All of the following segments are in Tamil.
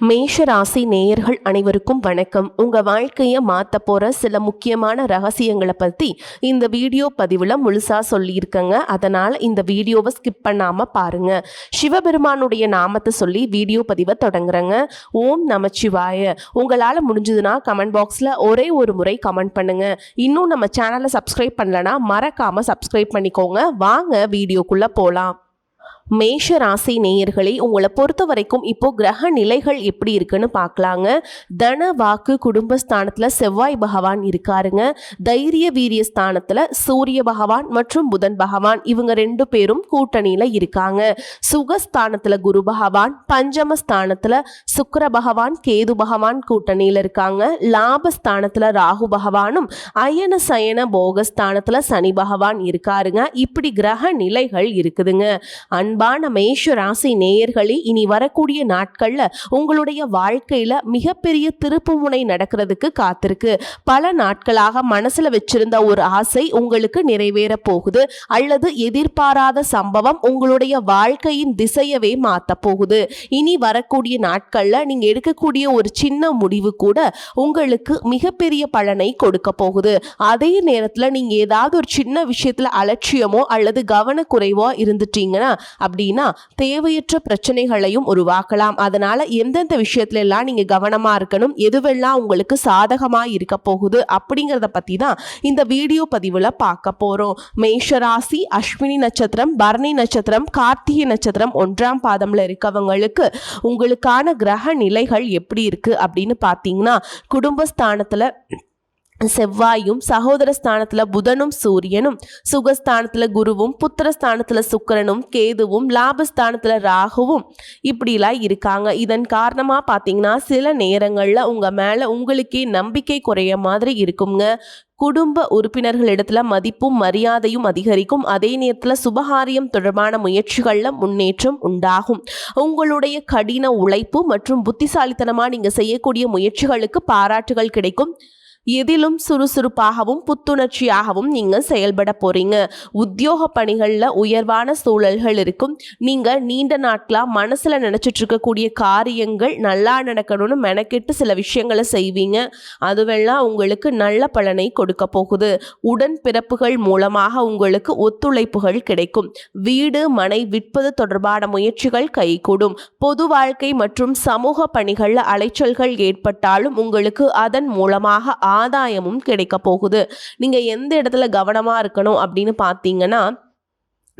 மேஷ ராசி நேயர்கள் அனைவருக்கும் வணக்கம். உங்க வாழ்க்கையை மாத்த போற சில முக்கியமான ரகசியங்களை பத்தி இந்த வீடியோ பதிவுல முழுசா சொல்லியிருக்கங்க. அதனால இந்த வீடியோவை ஸ்கிப் பண்ணாம பாருங்க. சிவபெருமானுடைய நாமத்தை சொல்லி வீடியோ பதிவை தொடங்குறேங்க. ஓம் நமச்சிவாய. உங்களால முடிஞ்சதுன்னா கமெண்ட் பாக்ஸ்ல ஒரே ஒரு முறை கமெண்ட் பண்ணுங்க. இன்னும் நம்ம சேனலை சப்ஸ்கிரைப் பண்ணலனா மறக்காம சப்ஸ்கிரைப் பண்ணிக்கோங்க. வாங்க வீடியோக்குள்ள போலாம். மேஷ ராசி நேயர்களே, உங்களை பொறுத்த வரைக்கும் இப்போ கிரக நிலைகள் எப்படி இருக்குன்னு பார்க்கலாங்க. தன வாக்கு குடும்பஸ்தானத்துல செவ்வாய் பகவான் இருக்காருங்க. தைரிய வீரிய ஸ்தானத்துல சூரிய பகவான் மற்றும் புதன் பகவான் இவங்க ரெண்டு பேரும் கூட்டணியில இருக்காங்க. சுகஸ்தானத்துல குரு பகவான், பஞ்சமஸ்தானத்துல சுக்கிர பகவான் கேது பகவான் கூட்டணியில இருக்காங்க. லாபஸ்தானத்துல ராகு பகவானும், அயன சயன போகஸ்தானத்துல சனி பகவான் இருக்காருங்க. இப்படி கிரக நிலைகள் இருக்குதுங்க. அன்பான மேஷ ராசி நேயர்களே, இனி வரக்கூடிய நாட்கள்ல உங்களுடைய வாழ்க்கையில மிகப்பெரிய திருப்புமுனை நடக்கிறதுக்கு காத்திருக்கு. பல நாட்களாக மனசுல வச்சிருந்த ஒரு ஆசை உங்களுக்கு நிறைவேற போகுது, அல்லது எதிர்பாராத சம்பவம் உங்களுடைய வாழ்க்கையின் திசையவே மாத்த போகுது. இனி வரக்கூடிய நாட்கள்ல நீங்க எடுக்கக்கூடிய ஒரு சின்ன முடிவு கூட உங்களுக்கு மிகப்பெரிய பலனை கொடுக்க போகுது. அதே நேரத்துல நீங்க ஏதாவது ஒரு சின்ன விஷயத்துல அலட்சியமோ அல்லது கவனக்குறைவோ இருந்துட்டீங்கன்னா அப்படின்னா தேவையற்ற பிரச்சனைகளையும் உருவாக்கலாம். அதனால எந்தெந்த விஷயத்துல எல்லாம் நீங்க கவனமா இருக்கணும், எதுவெல்லாம் உங்களுக்கு சாதகமா இருக்க போகுது அப்படிங்கறத பத்தி தான் இந்த வீடியோ பதிவுல பார்க்க போறோம். மேஷராசி அஸ்வினி நட்சத்திரம், பரணி நட்சத்திரம், கார்த்திகை நட்சத்திரம் 1ஆம் பாதம்ல இருக்கவங்களுக்கு உங்களுக்கான கிரக நிலைகள் எப்படி இருக்கு அப்படின்னு பார்த்தீங்கன்னா, குடும்பஸ்தானத்துல செவ்வாயும், சகோதர ஸ்தானத்துல புதனும் சூரியனும், சுகஸ்தானத்துல குருவும், புத்திரஸ்தானத்துல சுக்கிரனும் கேதுவும், லாபஸ்தானத்துல ராகுவும் இப்படிலாம் இருக்காங்க. இதன் காரணமா பார்த்தீங்கன்னா சில நேரங்கள்ல உங்க மேல உங்களுக்கே நம்பிக்கை குறைய மாதிரி இருக்குங்க. குடும்ப உறுப்பினர்களிடத்துல மதிப்பும் மரியாதையும் அதிகரிக்கும். அதே நேரத்தில் சுபகாரியம் தொடர்பான முயற்சிகள்ல முன்னேற்றம் உண்டாகும். உங்களுடைய கடின உழைப்பு மற்றும் புத்திசாலித்தனமா நீங்க செய்யக்கூடிய முயற்சிகளுக்கு பாராட்டுகள் கிடைக்கும். எதிலும் சுறுசுறுப்பாகவும் புத்துணர்ச்சியாகவும் நீங்க செயல்பட போறீங்க. உத்தியோக பணிகள்ல உயர்வான சூழல்கள் இருக்கும். நீங்க நீண்ட நாட்களா மனசுல நினைச்சிட்டு இருக்கக்கூடிய காரியங்கள் நல்லா நடக்கணும்னு மெனக்கெட்டு சில விஷயங்களை செய்வீங்க. அதுவெல்லாம் உங்களுக்கு நல்ல பலனை கொடுக்க போகுது. உடன் பிறப்புகள் மூலமாக உங்களுக்கு ஒத்துழைப்புகள் கிடைக்கும். வீடு மனை விற்பது தொடர்பான முயற்சிகள் கைகூடும். பொது வாழ்க்கை மற்றும் சமூக பணிகள்ல அலைச்சல்கள் ஏற்பட்டாலும் உங்களுக்கு அதன் மூலமாக ஆதாயமும் கிடைக்க போகுது. நீங்க எந்த இடத்துல கவனமா இருக்கணும் அப்படின்னு பார்த்தீங்கன்னா,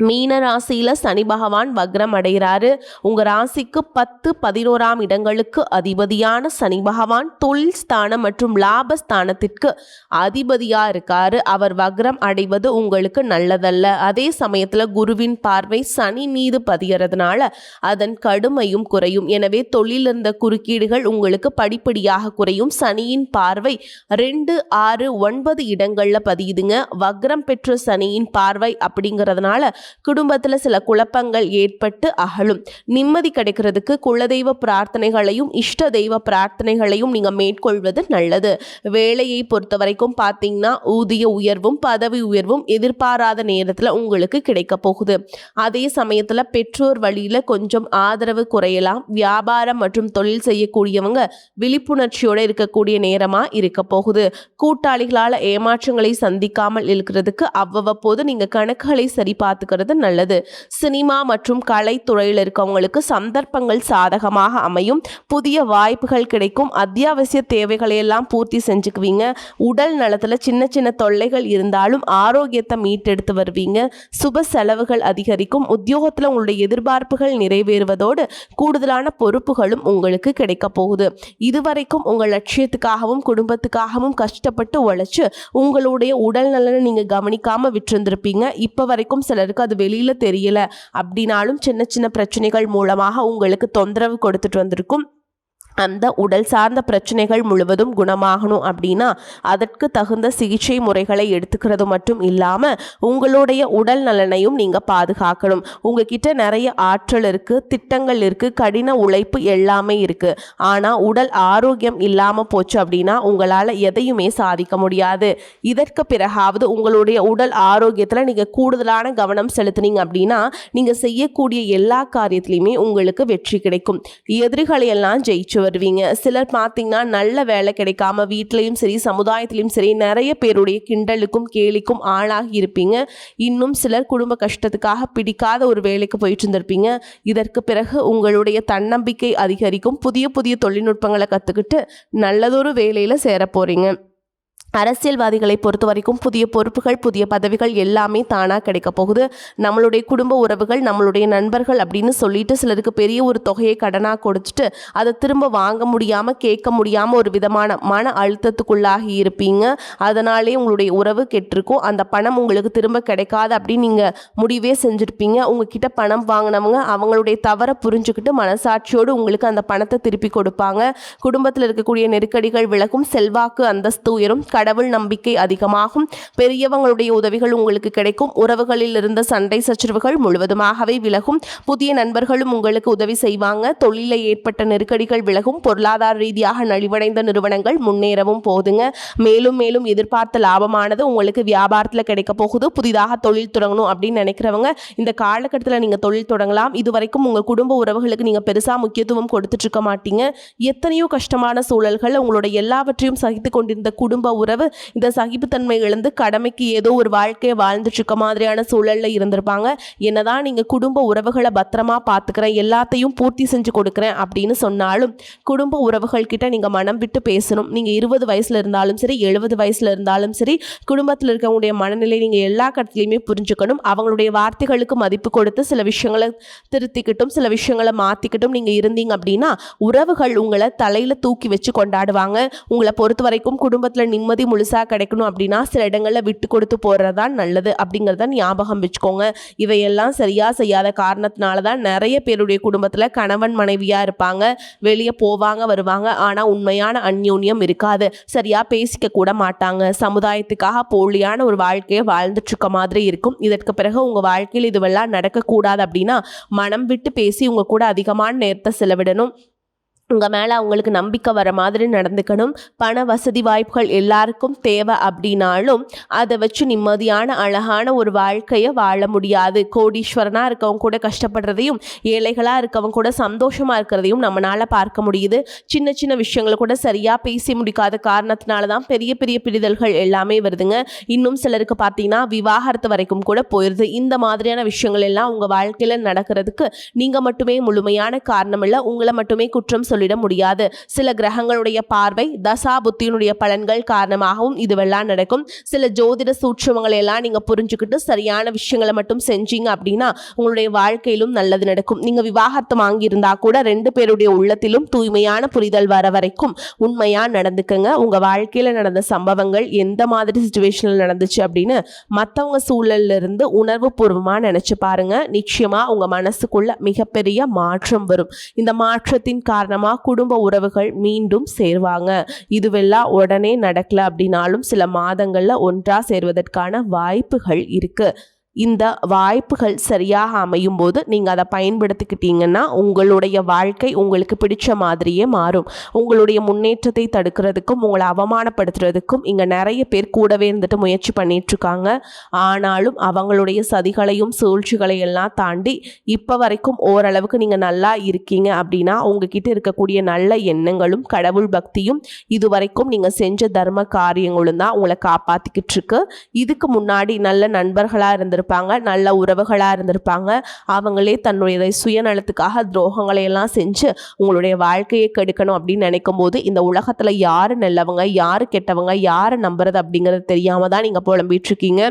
மீன ராசியில சனி பகவான் வக்ரம் அடைகிறாரு. உங்க ராசிக்கு 10, 11ஆம் இடங்களுக்கு அதிபதியான சனி பகவான் தொழில் ஸ்தானம் மற்றும் லாபஸ்தானத்திற்கு அதிபதியா இருக்காரு. அவர் வக்ரம் அடைவது உங்களுக்கு நல்லதல்ல. அதே சமயத்துல குருவின் பார்வை சனி மீது பதியறதுனால அதன் கடுமையும் குறையும். எனவே தொழில் இருந்த குறுக்கீடுகள் உங்களுக்கு படிப்படியாக குறையும். சனியின் பார்வை 2, 6, 9 இடங்கள்ல பதியுதுங்க. வக்ரம் பெற்ற சனியின் பார்வை அப்படிங்கிறதுனால குடும்பத்துல சில குழப்பங்கள் ஏற்பட்டு அகலும். நிம்மதி கிடைக்கிறதுக்கு குலதெய்வ பிரார்த்தனைகளையும் இஷ்ட தெய்வ பிரார்த்தனைகளையும் நீங்க மேற்கொள்வது நல்லது. வேலையை பொறுத்த வரைக்கும் பார்த்தீங்கன்னா ஊதிய உயர்வும் பதவி உயர்வும் எதிர்பாராத நேரத்துல உங்களுக்கு கிடைக்க போகுது. அதே சமயத்துல பெற்றோர் வழியில கொஞ்சம் ஆதரவு குறையலாம். வியாபாரம் மற்றும் தொழில் செய்யக்கூடியவங்க விழிப்புணர்ச்சியோட இருக்கக்கூடிய நேரமா இருக்க போகுது. கூட்டாளிகளால ஏமாற்றங்களை சந்திக்காமல் இருக்கிறதுக்கு அவ்வப்போது நீங்க கணக்குகளை சரி பார்த்துக்கிறது நல்லது. சினிமா மற்றும் கலைத்துறையில் இருக்கவங்களுக்கு சந்தர்ப்பங்கள் சாதகமாக அமையும். புதிய வாய்ப்புகள் கிடைக்கும். அத்தியாவசிய தேவைகளை எல்லாம் பூர்த்தி செஞ்சுக்குவீங்க. உடல் நலத்துல சின்ன சின்ன தொல்லைகள் இருந்தாலும் ஆரோக்கியத்தை மீட்டெடுத்து வருவீங்க. சுப செலவுகள் அதிகரிக்கும். உத்தியோகத்துல உங்களுடைய எதிர்பார்ப்புகள் நிறைவேறுவதோடு கூடுதலான பொறுப்புகளும் உங்களுக்கு கிடைக்க போகுது. இதுவரைக்கும் உங்கள் லட்சியத்துக்காகவும் குடும்பத்துக்காகவும் கஷ்டப்பட்டு உழைச்சு உங்களுடைய உடல் நலனை நீங்க கவனிக்காம விட்டிருந்திருப்பீங்க. இப்ப வரைக்கும் சிலருக்கு அது வெளியில தெரியல அப்படின்னாலும் சின்ன சின்ன பிரச்சனைகள் மூலமாக உங்களுக்கு தொந்தரவு கொடுத்துட்டு வந்திருக்கும். அந்த உடல் சார்ந்த பிரச்சனைகள் முழுவதும் குணமாகணும் அப்படின்னா அதற்கு தகுந்த சிகிச்சை முறைகளை எடுத்துக்கிறது மட்டும் இல்லாமல் உங்களுடைய உடல் நலனையும் நீங்கள் பாதுகாக்கணும். உங்ககிட்ட நிறைய ஆற்றல் இருக்குது, திட்டங்கள் இருக்குது, கடின உழைப்பு எல்லாமே இருக்குது. ஆனால் உடல் ஆரோக்கியம் இல்லாமல் போச்சு அப்படின்னா உங்களால் எதையுமே சாதிக்க முடியாது. இதற்கு பிறகாவது உங்களுடைய உடல் ஆரோக்கியத்தில் நீங்கள் கூடுதலான கவனம் செலுத்தினீங்க அப்படின்னா நீங்கள் செய்யக்கூடிய எல்லா காரியத்திலையுமே உங்களுக்கு வெற்றி கிடைக்கும். எதிரிகளை எல்லாம் ஜெயிச்சு வருவீங்க. சிலர் பார்த்தீங்கன்னா நல்ல வேலை கிடைக்காம வீட்லேயும் சரி சமுதாயத்திலையும் சரி நிறைய பேருடைய கிண்டலுக்கும் கேலிக்கும் ஆளாகி இருப்பீங்க. இன்னும் சிலர் குடும்ப கஷ்டத்துக்காக பிடிக்காத ஒரு வேலைக்கு போயிட்டு இருந்திருப்பீங்க. இதற்கு பிறகு உங்களுடைய தன்னம்பிக்கை அதிகரிக்கும். புதிய புதிய தொழில்நுட்பங்களை கற்றுக்கிட்டு நல்லதொரு வேலையில் சேர போகிறீங்க. அரசியல்வாதிகளை பொறுத்த வரைக்கும் புதிய பொறுப்புகள் புதிய பதவிகள் எல்லாமே தானாக கிடைக்க போகுது. நம்மளுடைய குடும்ப உறவுகள் நம்மளுடைய நண்பர்கள் அப்படின்னு சொல்லிட்டு சிலருக்கு பெரிய ஒரு தொகையை கடனாக கொடுத்துட்டு அதை திரும்ப வாங்க முடியாமல் கேட்க முடியாமல் ஒரு விதமான மன அழுத்தத்துக்குள்ளாகி இருப்பீங்க. அதனாலே உங்களுடைய உறவு கெட்டிருக்கும். அந்த பணம் உங்களுக்கு திரும்ப கிடைக்காது அப்படின்னு நீங்கள் முடிவே செஞ்சுருப்பீங்க. உங்ககிட்ட பணம் வாங்கினவங்க அவங்களுடைய தவறை புரிஞ்சுக்கிட்டு மனசாட்சியோடு உங்களுக்கு அந்த பணத்தை திருப்பி கொடுப்பாங்க. குடும்பத்தில் இருக்கக்கூடிய நெருக்கடிகள் விலகும். செல்வாக்கு அந்தஸ்து உயரும். கடவுள் நம்பிக்கை அதிகமாகும். பெரியவங்களுடைய உதவிகள் உங்களுக்கு கிடைக்கும். உறவுகளில் இருந்த சண்டை சச்சரவுகள் முழுவதுமாகவே விலகும். புதிய நண்பர்களும் உங்களுக்கு உதவி செய்வாங்க. தொழிலில் ஏற்பட்ட நெருக்கடிகள் விலகும். பொருளாதார ரீதியாக நலிவடைந்த நிறுவனங்கள் முன்னேறவும் போகுதுங்க. மேலும் மேலும் எதிர்பார்த்த லாபமானது உங்களுக்கு வியாபாரத்தில் கிடைக்க போகுது. புதிதாக தொழில் தொடங்கணும் அப்படின்னு நினைக்கிறவங்க இந்த காலகட்டத்தில் நீங்கள் தொழில் தொடங்கலாம். இதுவரைக்கும் உங்கள் குடும்ப உறவுகளுக்கு நீங்கள் பெருசாக முக்கியத்துவம் கொடுத்துட்டு இருக்க மாட்டீங்க. எத்தனையோ கஷ்டமான சூழல்கள் உங்களோட எல்லாவற்றையும் சகித்து கொண்டிருந்த குடும்ப உறவு இந்த சகிப்புத்தன்மை இழந்து கடமைக்கு ஏதோ ஒரு வாழ்க்கையை வாழ்ந்துட்டு இருக்க மாதிரியான சூழல்ல இருந்திருப்பாங்க. என்னதான் நீங்க குடும்ப உறவுகளை பத்திரமா பார்த்துக்கிறேன் எல்லாத்தையும் பூர்த்தி செஞ்சு கொடுக்குறேன் அப்படின்னு சொன்னாலும் குடும்ப உறவுகள் கிட்ட நீங்க மனம் விட்டு பேசணும். நீங்க 20 வயசுல இருந்தாலும் சரி 70 வயசுல இருந்தாலும் சரி குடும்பத்தில் இருக்கவங்களுடைய மனநிலை நீங்க எல்லா கட்டத்திலையுமே புரிஞ்சுக்கணும். அவங்களுடைய வார்த்தைகளுக்கு மதிப்பு கொடுத்து சில விஷயங்களை திருத்திக்கிட்டும் சில விஷயங்களை மாத்திக்கிட்டும் நீங்க இருந்தீங்க அப்படின்னா உறவுகள் உங்களை தலையில தூக்கி வச்சு கொண்டாடுவாங்க. உங்களை பொறுத்த வரைக்கும் குடும்பத்தில் நிம்மதி முழுசா கிடைக்கணும் அப்படின்னா சில இடங்களில் விட்டு கொடுத்து போறதுதான் நல்லது அப்படிங்கிறத ஞாபகம் வச்சுக்கோங்க. இவையெல்லாம் சரியா செய்யாத காரணத்தினால தான் நிறைய பேருடைய குடும்பத்தில் கணவன் மனைவியா இருப்பாங்க. வெளியே போவாங்க வருவாங்க. ஆனால் உண்மையான அந்யோன்யம் இருக்காது. சரியா பேசிக்க கூட மாட்டாங்க. சமுதாயத்துக்காக போலியான ஒரு வாழ்க்கையை வாழ்ந்துட்டு இருக்க மாதிரி இருக்கும். இதற்கு பிறகு உங்க வாழ்க்கையில் இதுவெல்லாம் நடக்கக்கூடாது அப்படின்னா மனம் விட்டு பேசி உங்க கூட அதிகமான நேரத்தை செலவிடணும். உங்கள் மேலே அவங்களுக்கு நம்பிக்கை வர மாதிரி நடந்துக்கணும். பண வசதி வாய்ப்புகள் எல்லாருக்கும் தேவை அப்படின்னாலும் அதை வச்சு நிம்மதியான அழகான ஒரு வாழ்க்கையை வாழ முடியாது. கோடீஸ்வரனாக இருக்கவங்க கூட கஷ்டப்படுறதையும் ஏழைகளாக இருக்கவங்க கூட சந்தோஷமாக இருக்கிறதையும் நம்மளால் பார்க்க முடியுது. சின்ன சின்ன விஷயங்களை கூட சரியாக பேசி முடிக்காத காரணத்தினால தான் பெரிய பெரிய பிரிதல்கள் எல்லாமே வருதுங்க. இன்னும் சிலருக்கு பார்த்தீங்கன்னா விவாகரத்து வரைக்கும் கூட போயிடுது. இந்த மாதிரியான விஷயங்கள் எல்லாம் உங்கள் வாழ்க்கையில் நடக்கிறதுக்கு நீங்கள் மட்டுமே முழுமையான காரணம் இல்லை. உங்களை மட்டுமே குற்றம் சொல்லிட முடியாது. சில கிரகங்களுடைய பார்வை தசா புத்தியினுடைய பலன்கள் காரணமாகவும் இதுவெல்லாம் நடக்கும். சில ஜோதிட சூட்சமங்களை எல்லாம் நீங்க புரிஞ்சுக்கிட்டு சரியான விஷயங்களை மட்டும் செஞ்சீங்க அப்படின்னா உங்களுடைய வாழ்க்கையிலும் நல்லது நடக்கும். நீங்க விவாகரத்து வாங்கியிருந்தா கூட 2 பேருடைய உள்ளத்திலும் தூய்மையான புரிதல் வர வரைக்கும் உண்மையா நடந்துக்கங்க. உங்க வாழ்க்கையில நடந்த சம்பவங்கள் எந்த மாதிரி சிச்சுவேஷன்ல நடந்துச்சு அப்படின்னு மற்றவங்க சூழல்ல இருந்து உணர்வு பூர்வமா நினைச்சு பாருங்க. நிச்சயமா உங்க மனசுக்குள்ள மிகப்பெரிய மாற்றம் வரும். இந்த மாற்றத்தின் காரணமா குடும்ப உறவுகள் மீண்டும் சேர்வாங்க. இதுவெல்லாம் உடனே நடக்கல அப்படின்னாலும் சில மாதங்கள்ல ஒன்றா சேர்வதற்கான வாய்ப்புகள் இருக்கு. இந்த வாய்ப்புகள் சரியாக அமையும் போது நீங்கள் அதை பயன்படுத்திக்கிட்டீங்கன்னா உங்களுடைய வாழ்க்கை உங்களுக்கு பிடிச்ச மாதிரியே மாறும். உங்களுடைய முன்னேற்றத்தை தடுக்கிறதுக்கும் உங்களை அவமானப்படுத்துறதுக்கும் இங்கே நிறைய பேர் கூடவே இருந்துட்டு முயற்சி பண்ணிகிட்ருக்காங்க. ஆனாலும் அவங்களுடைய சதிகளையும் சூழ்ச்சிகளையெல்லாம் தாண்டி இப்போ வரைக்கும் ஓரளவுக்கு நீங்கள் நல்லா இருக்கீங்க அப்படின்னா உங்ககிட்ட இருக்கக்கூடிய நல்ல எண்ணங்களும் கடவுள் பக்தியும் இதுவரைக்கும் நீங்கள் செஞ்ச தர்ம காரியங்களும் தான் உங்களை காப்பாற்றிக்கிட்டு இருக்கு. இதுக்கு முன்னாடி நல்ல நண்பர்களாக இருந்திருப்பாங்க, நல்ல உறவுகளாக இருந்திருப்பாங்க. அவங்களே தன்னுடைய சுயநலத்துக்காக துரோகங்களை எல்லாம் செஞ்சு உங்களுடைய வாழ்க்கையை கெடுக்கணும் அப்படின்னு நினைக்கும் போது இந்த உலகத்தில் யார் நல்லவங்க யார் கெட்டவங்க யாரை நம்புறது அப்படிங்கிறது தெரியாம தான் நீங்கள் புலம்பிட்டு இருக்கீங்க.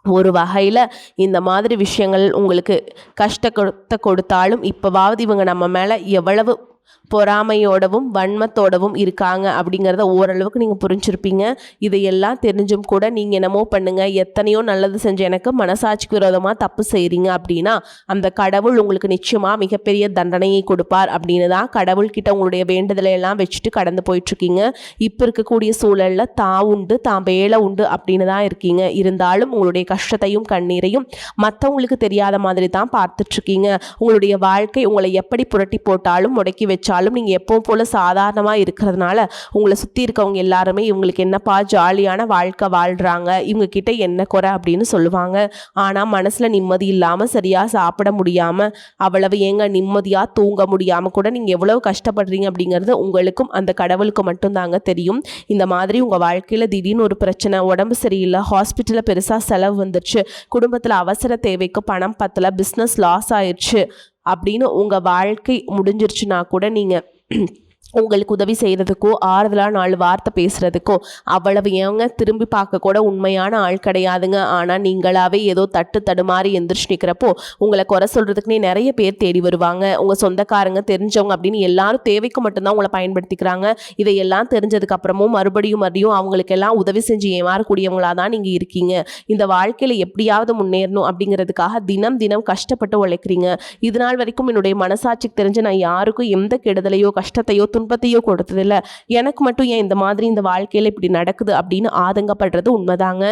ஒரு வகையில் இந்த மாதிரி விஷயங்கள் உங்களுக்கு கஷ்டத்தை கொடுத்தாலும் இப்போவாவது இவங்க நம்ம மேலே எவ்வளவு பொறாமையோடவும் வன்மத்தோடவும் இருக்காங்க அப்படிங்கிறத ஓரளவுக்கு நீங்கள் புரிஞ்சிருப்பீங்க. இதையெல்லாம் தெரிஞ்சும் கூட நீங்கள் என்னமோ பண்ணுங்கள், எத்தனையோ நல்லது செஞ்ச எனக்கு மனசாட்சிக்கு விரோதமாக தப்பு செய்கிறீங்க அப்படின்னா அந்த கடவுள் உங்களுக்கு நிச்சயமாக மிகப்பெரிய தண்டனையை கொடுப்பார் அப்படின்னு தான் கடவுள்கிட்ட உங்களுடைய வேண்டுதலை எல்லாம் வச்சுட்டு கடந்து போயிட்டுருக்கீங்க. இப்போ இருக்கக்கூடிய சூழலில் தான் உண்டு தான் வேலை உண்டு அப்படின்னு தான் இருக்கீங்க. இருந்தாலும் உங்களுடைய கஷ்டத்தையும் கண்ணீரையும் மற்றவங்களுக்கு தெரியாத மாதிரி தான் பார்த்துட்ருக்கீங்க. உங்களுடைய வாழ்க்கை உங்களை எப்படி புரட்டி போட்டாலும் முடக்கி வச்சாலும் நீங்கள் எப்பவும் போல் சாதாரணமாக இருக்கிறதுனால உங்களை சுற்றி இருக்கவங்க எல்லாருமே இவங்களுக்கு என்னப்பா ஜாலியான வாழ்க்கை வாழ்கிறாங்க, இவங்க கிட்ட என்ன குறை அப்படின்னு சொல்லுவாங்க. ஆனால் மனசில் நிம்மதி இல்லாமல் சரியாக சாப்பிட முடியாமல் அவ்வளவு ஏங்க நிம்மதியாக தூங்க முடியாமல் கூட நீங்கள் எவ்வளவு கஷ்டப்படுறீங்க அப்படிங்கிறது உங்களுக்கும் அந்த கடவுளுக்கு மட்டும்தாங்க தெரியும். இந்த மாதிரி உங்கள் வாழ்க்கையில் திடீர்னு ஒரு பிரச்சனை, உடம்பு சரியில்லை, ஹாஸ்பிட்டலில் பெருசாக செலவு வந்துடுச்சு, குடும்பத்தில் அவசர தேவைக்கு பணம் பத்தலை, பிஸ்னஸ் லாஸ் ஆயிடுச்சு அப்படின்னு உங்கள் வாழ்க்கை முடிஞ்சிருச்சுன்னா கூட நீங்கள் உங்களுக்கு உதவி செய்கிறதுக்கோ ஆறுதலாக 4 வார்த்தை பேசுகிறதுக்கோ அவ்வளவு ஏங்க திரும்பி பார்க்க கூட உண்மையான ஆள் கிடையாதுங்க. ஆனால் நீங்களாவே ஏதோ தடுமாறி எந்திரிச்சு நிற்கிறப்போ உங்களை குறை சொல்கிறதுக்குனே நிறைய பேர் தேடி வருவாங்க. உங்கள் சொந்தக்காரங்க தெரிஞ்சவங்க அப்படின்னு எல்லாரும் தேவைக்கு மட்டும்தான் உங்களை பயன்படுத்திக்கிறாங்க. இதையெல்லாம் தெரிஞ்சதுக்கப்புறமும் மறுபடியும் அவங்களுக்கெல்லாம் உதவி செஞ்சு ஏமாறக்கூடியவங்களாக தான் நீங்கள் இருக்கீங்க. இந்த வாழ்க்கையில் எப்படியாவது முன்னேறணும் அப்படிங்கிறதுக்காக தினம் தினம் கஷ்டப்பட்டு உழைக்கிறீங்க. இது நாள் வரைக்கும் என்னுடைய மனசாட்சிக்கு தெரிஞ்சு நான் யாருக்கும் எந்த கெடுதலையோ கஷ்டத்தையோ துன்பத்தையோ கொடுத்ததில்லை, எனக்கு மட்டும் ஏன் இந்த மாதிரி இந்த வாழ்க்கையில் இப்படி நடக்குது அப்படின்னு ஆதங்கப்படுறது உண்மைதாங்க.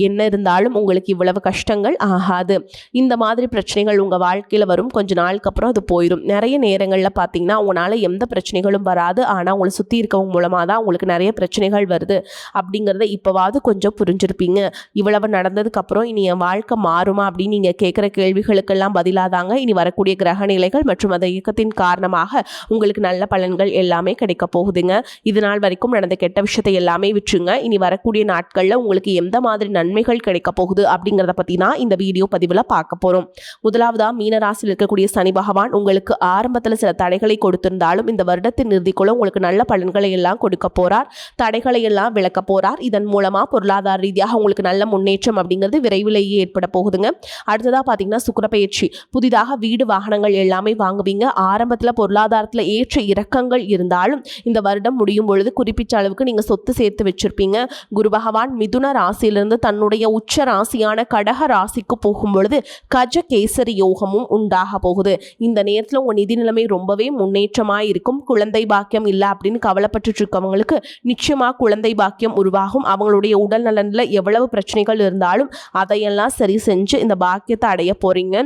என்ன இருந்தாலும் உங்களுக்கு இவ்வளவு கஷ்டங்கள் ஆகாது. இந்த மாதிரி பிரச்சனைகள் உங்கள் வாழ்க்கையில் வரும், கொஞ்ச நாளுக்கு அப்புறம் அது போயிடும். நிறைய நேரங்களில் பார்த்தீங்கன்னா உங்களால் எந்த பிரச்சனைகளும் வராது, ஆனால் உங்களை சுற்றி இருக்கவங்க மூலமாக தான் உங்களுக்கு நிறைய பிரச்சனைகள் வருது அப்படிங்கிறத இப்போவாவது கொஞ்சம் புரிஞ்சிருப்பீங்க. இவ்வளவு நடந்ததுக்கப்புறம் இனி என் வாழ்க்கை மாறுமா அப்படின்னு நீங்கள் கேட்குற கேள்விகளுக்கெல்லாம் பதிலாதாங்க இனி வரக்கூடிய கிரக நிலைகள் மற்றும் அந்த இயக்கத்தின் காரணமாக உங்களுக்கு நல்ல பலன்கள் எல்லாமே கிடைக்க போகுதுங்க. இது நாள் வரைக்கும் நடந்த கெட்ட விஷயத்தை எல்லாமே விட்டுருங்க. இனி வரக்கூடிய நாட்களில் உங்களுக்கு எந்த மாதிரி நன்மைகள் கிடைக்க போகுது அப்படிங்கிறத பற்றி தான் இந்த வீடியோ பதிவில் பார்க்க போகிறோம். முதலாவதா மீனராசியில் இருக்கக்கூடிய சனி பகவான் உங்களுக்கு ஆரம்பத்தில் சில தடைகளை கொடுத்திருந்தாலும் இந்த வருடத்தின் இறுதிக்குள்ள உங்களுக்கு நல்ல பலன்களை எல்லாம் கொடுக்க போறார், தடைகளை எல்லாம் விளக்க போறார். இதன் மூலமாக பொருளாதார ரீதியாக உங்களுக்கு நல்ல முன்னேற்றம் அப்படிங்கிறது விரைவிலேயே ஏற்பட போகுதுங்க. அடுத்ததாக பார்த்தீங்கன்னா சுக்கிர பெயர்ச்சி, புதிதாக வீடு வாகனங்கள் எல்லாமே வாங்குவீங்க. ஆரம்பத்தில் பொருளாதாரத்தில் ஏற்ற இறக்கங்கள் இருந்தாலும் இந்த வருடம் முடியும் பொழுது குறிப்பிட்ட அளவுக்கு நீங்க சொத்து சேர்த்து வச்சிருப்பீங்க. குரு பகவான் மிதுன ராசியிலிருந்து தன்னுடைய உச்ச ராசியான கடக ராசிக்கு போகும் பொழுது கஜ கேசரி யோகமும் உண்டாக போகுது. இந்த நேரத்தில் உங்க நிதி நிலைமை ரொம்பவே முன்னேற்றமாக இருக்கும். குழந்தை பாக்கியம் இல்லை அப்படின்னு கவலைப்பட்டு இருக்கவங்களுக்கு நிச்சயமா குழந்தை பாக்கியம் உருவாகும். அவங்களுடைய உடல் நலனில் எவ்வளவு பிரச்சனைகள் இருந்தாலும் அதையெல்லாம் சரி செஞ்சு இந்த பாக்கியத்தை அடைய போறீங்க.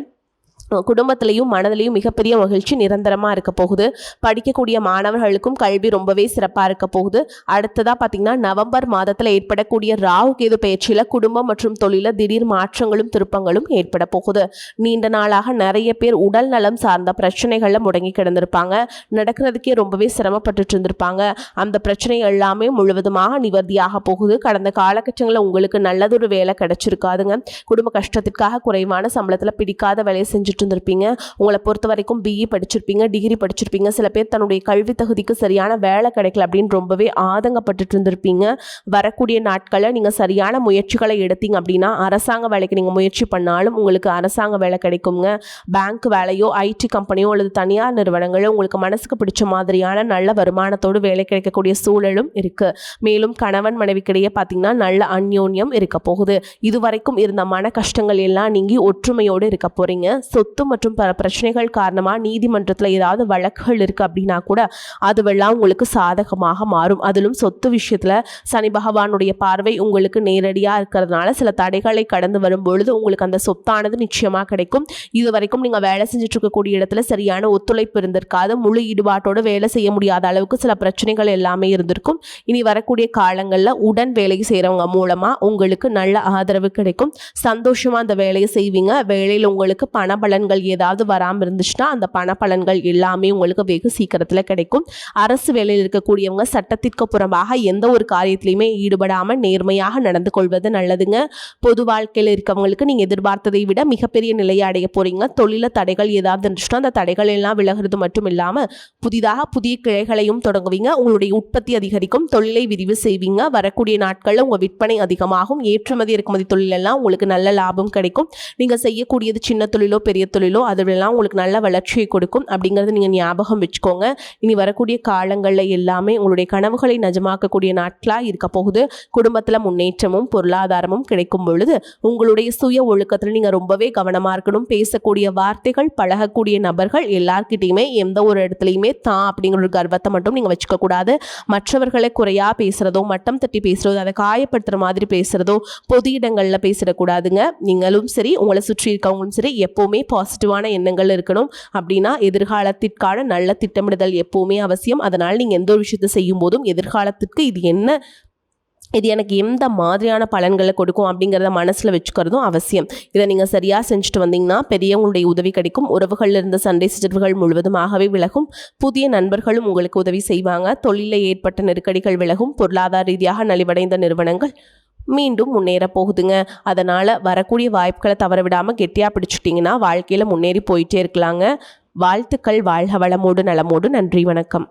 குடும்பத்திலையும் மனதிலையும் மிகப்பெரிய மகிழ்ச்சி நிரந்தரமாக இருக்க போகுது. படிக்கக்கூடிய மாணவர்களுக்கும் கல்வி ரொம்பவே சிறப்பாக இருக்க போகுது. அடுத்ததாக பார்த்தீங்கன்னா நவம்பர் மாதத்தில் ஏற்படக்கூடிய ராகு கேது பயிற்சியில் குடும்பம் மற்றும் தொழிலில் திடீர் மாற்றங்களும் திருப்பங்களும் ஏற்பட போகுது. நீண்ட நாளாக நிறைய பேர் உடல் நலம் சார்ந்த பிரச்சனைகளில் முடங்கி கிடந்திருப்பாங்க, நடக்கிறதுக்கே ரொம்பவே சிரமப்பட்டு இருந்திருப்பாங்க. அந்த பிரச்சனை எல்லாமே முழுவதுமாக நிவர்த்தியாக போகுது. கடந்த காலகட்டங்களில் உங்களுக்கு நல்லதொரு வேலை கிடைச்சிருக்காதுங்க. குடும்ப கஷ்டத்திற்காக குறைவான சம்பளத்தில் பிடிக்காத வேலையை செஞ்சு இருந்திருப்பீங்க. உங்களை பொறுத்த வரைக்கும் பிஇ படிச்சிருப்பீங்க, டிகிரி படிச்சிருப்பீங்க. சில பேர் தன்னுடைய கல்வி தகுதிக்கு சரியான வேலை கிடைக்கல அப்படின்னு ரொம்பவே ஆதங்கப்பட்டு இருந்திருப்பீங்க. வரக்கூடிய நாட்களில் நீங்கள் சரியான முயற்சிகளை எடுத்தீங்க அப்படின்னா அரசாங்க வேலைக்கு நீங்கள் முயற்சி பண்ணாலும் உங்களுக்கு அரசாங்க வேலை கிடைக்குங்க. பேங்க் வேலையோ ஐடி கம்பெனியோ அல்லது தனியார் நிறுவனங்களோ உங்களுக்கு மனசுக்கு பிடிச்ச மாதிரியான நல்ல வருமானத்தோடு வேலை கிடைக்கக்கூடிய சூழலும் இருக்கு. மேலும் கணவன் மனைவிக்கிடையே பார்த்தீங்கன்னா நல்ல அந்யோன்யம் இருக்க போகுது. இதுவரைக்கும் இருந்த மன கஷ்டங்கள் எல்லாம் நீங்கி ஒற்றுமையோடு இருக்க போறீங்க. சொத்து மற்றும் பல பிரச்சனைகள் காரணமாக நீதிமன்றத்தில் ஏதாவது வழக்குகள் இருக்குது அப்படின்னா கூட அதுவெல்லாம் உங்களுக்கு சாதகமாக மாறும். அதிலும் சொத்து விஷயத்தில் சனி பகவானுடைய பார்வை உங்களுக்கு நேரடியாக இருக்கிறதுனால சில தடைகளை கடந்து வரும்பொழுது உங்களுக்கு அந்த சொத்தானது நிச்சயமாக கிடைக்கும். இது வரைக்கும் நீங்கள் வேலை செஞ்சுட்டு இருக்கக்கூடிய இடத்துல சரியான ஒத்துழைப்பு இருந்திருக்காது, முழு ஈடுபாட்டோடு வேலை செய்ய முடியாத அளவுக்கு சில பிரச்சனைகள் எல்லாமே இருந்திருக்கும். இனி வரக்கூடிய காலங்களில் உடன் வேலை செய்கிறவங்க மூலமாக உங்களுக்கு நல்ல ஆதரவு கிடைக்கும். சந்தோஷமாக அந்த வேலையை செய்வீங்க. வேலையில் உங்களுக்கு பண பலன்கள் ஏதாவது வராமல் இருந்துச்சுன்னா அந்த பண பலன்கள் எல்லாமே உங்களுக்கு வெகு சீக்கிரத்தில் கிடைக்கும். அரசு வேலையில் இருக்கக்கூடியவங்க சட்டத்திற்கு புறம்பாக எந்த ஒரு காரியத்திலையுமே ஈடுபடாமல் நேர்மையாக நடந்து கொள்வது நல்லதுங்க. பொது வாழ்க்கையில் இருக்கவங்களுக்கு நீங்கள் எதிர்பார்த்ததை விட மிகப்பெரிய நிலையை அடைய போறீங்க. தொழில தடைகள் ஏதாவது இருந்துச்சுன்னா அந்த தடைகள் எல்லாம் விலகிறது மட்டும் இல்லாமல் புதிய கிளைகளையும் தொடங்குவீங்க. உங்களுடைய உற்பத்தி அதிகரிக்கும், தொழிலை விரிவு செய்வீங்க. வரக்கூடிய நாட்களில் உங்கள் விற்பனை அதிகமாகும். ஏற்றுமதி இறக்குமதி தொழிலெல்லாம் உங்களுக்கு நல்ல லாபம் கிடைக்கும். நீங்கள் செய்யக்கூடியது சின்ன தொழிலோ பெரிய தொழிலோ அதுவெல்லாம் உங்களுக்கு நல்ல வளர்ச்சியை கொடுக்கும் அப்படிங்கிறது நீங்கள் ஞாபகம் வச்சுக்கோங்க. இனி வரக்கூடிய காலங்களில் எல்லாமே உங்களுடைய கனவுகளை நிஜமாக்கக்கூடிய நாட்களாக இருக்க போகுது. குடும்பத்தில் முன்னேற்றமும் பொருளாதாரமும் கிடைக்கும் பொழுது உங்களுடைய சுய ஒழுக்கத்தில் நீங்கள் ரொம்பவே கவனமாக இருக்கணும். பேசக்கூடிய வார்த்தைகள், பழகக்கூடிய நபர்கள் எல்லார்கிட்டையுமே எந்த ஒரு இடத்துலையுமே தான் அப்படிங்கிற ஒரு கர்வத்தை மட்டும் நீங்கள் வச்சுக்க கூடாது. மற்றவர்களை குறையாக பேசுகிறதோ, மட்டம் தட்டி பேசுகிறதோ, அதை காயப்படுத்துகிற மாதிரி பேசுகிறதோ, பொது இடங்களில் பேசிடக்கூடாதுங்க. நீங்களும் சரி, உங்களை சுற்றி இருக்கவங்களும் சரி, எப்போவுமே பாசிட்டிவான எண்ணங்கள் இருக்கணும். அப்படின்னா எதிர்காலத்திற்கான நல்ல திட்டமிடுதல் எப்போவுமே அவசியம். அதனால் நீங்கள் எந்த ஒரு விஷயத்தை செய்யும் போதும் எதிர்காலத்திற்கு இது எனக்கு எந்த மாதிரியான பலன்களை கொடுக்கும் அப்படிங்கிறத மனசில் வச்சுக்கிறதும் அவசியம். இதை நீங்கள் சரியாக செஞ்சுட்டு வந்தீங்கன்னா பெரியவங்களுடைய உதவி கிடைக்கும். உறவுகளில் இருந்த சண்டை சிற்றர்கள் முழுவதுமாகவே விலகும். புதிய நண்பர்களும் உங்களுக்கு உதவி செய்வாங்க. தொழிலில் ஏற்பட்ட நெருக்கடிகள் விலகும். பொருளாதார ரீதியாக நலிவடைந்த நிறுவனங்கள் மீண்டும் முன்னேற போகுதுங்க. அதனால் வரக்கூடிய வாய்ப்புகளை தவற விடாமல் கெட்டியாக பிடிச்சிட்டிங்கன்னா வாழ்க்கையில் முன்னேறி போயிட்டே இருக்கலாங்க. வாழ்த்துக்கள். வாழ்க வளமோடு நலமோடு. நன்றி, வணக்கம்.